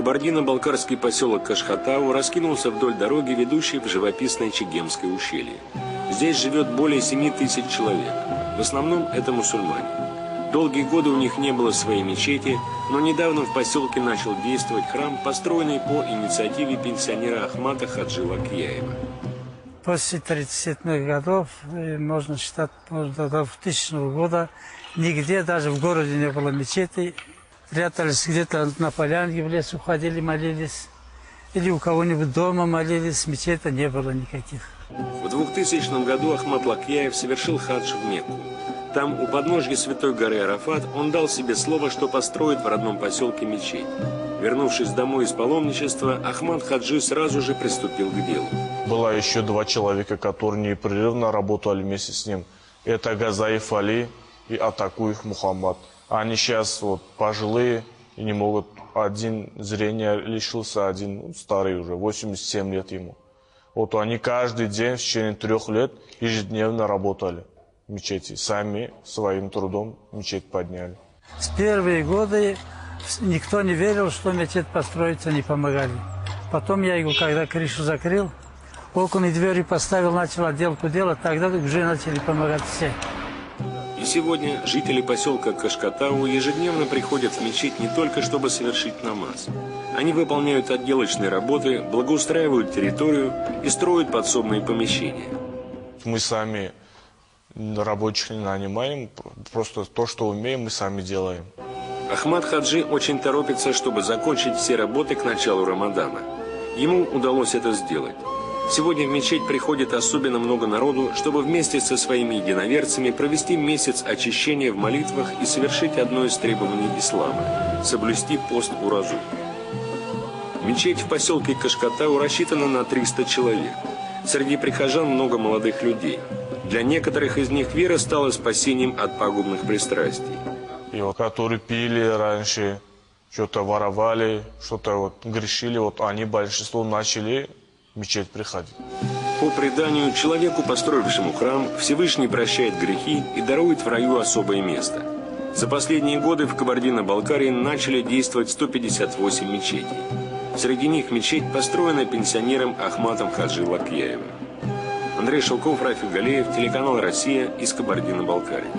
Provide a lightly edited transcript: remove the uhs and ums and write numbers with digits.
Кабардино-балкарский поселок Кашхатау раскинулся вдоль дороги, ведущей в живописное Чегемское ущелье. Здесь живет более 7000 человек. В основном это мусульмане. Долгие годы у них не было своей мечети, но недавно в поселке начал действовать храм, построенный по инициативе пенсионера Ахмата Хаджи Лакияева. После 37-х годов, можно считать, до 2000 года, нигде, даже в городе, не было мечети. Прятались где-то на полянке, в лес уходили, молились. Или у кого-нибудь дома молились, мечети не было никаких. В 2000 году Ахмат Лакияев совершил хадж в Мекку. Там, у подножья Святой горы Арафат, он дал себе слово, что построит в родном поселке мечеть. Вернувшись домой из паломничества, Ахмат Хаджи сразу же приступил к делу. Было еще 2 человека, которые непрерывно работали вместе с ним. Это Газаев Али и Атакуев Мухаммад. Они сейчас пожилые и не могут. Один зрения лишился, один старый уже, 87 лет ему. Они каждый день в течение 3 лет ежедневно работали в мечети. Сами своим трудом мечеть подняли. С первые годы никто не верил, что мечеть построится, не помогали. Потом я его, когда крышу закрыл, окна и двери поставил, начал отделку делать, тогда уже начали помогать все. И сегодня жители поселка Кашхатау ежедневно приходят в мечеть не только чтобы совершить намаз. Они выполняют отделочные работы, благоустраивают территорию и строят подсобные помещения. Мы сами рабочих не нанимаем, просто то, что умеем, мы сами делаем. Ахмат Хаджи очень торопится, чтобы закончить все работы к началу Рамадана. Ему удалось это сделать. Сегодня в мечеть приходит особенно много народу, чтобы вместе со своими единоверцами провести месяц очищения в молитвах и совершить одно из требований ислама – соблюсти пост уразу. Мечеть в поселке Кашхатау рассчитана на 300 человек. Среди прихожан много молодых людей. Для некоторых из них вера стала спасением от пагубных пристрастий. И которые пили раньше, что-то воровали, что-то грешили, они большинство начали в мечеть приходить. По преданию, человеку, построившему храм, Всевышний прощает грехи и дарует в раю особое место. За последние годы в Кабардино-Балкарии начали действовать 158 мечетей. Среди них мечеть, построенная пенсионером Ахматом Хаджи Лакияевым. Андрей Шелков, Рафик Галеев, телеканал «Россия» из Кабардино-Балкарии.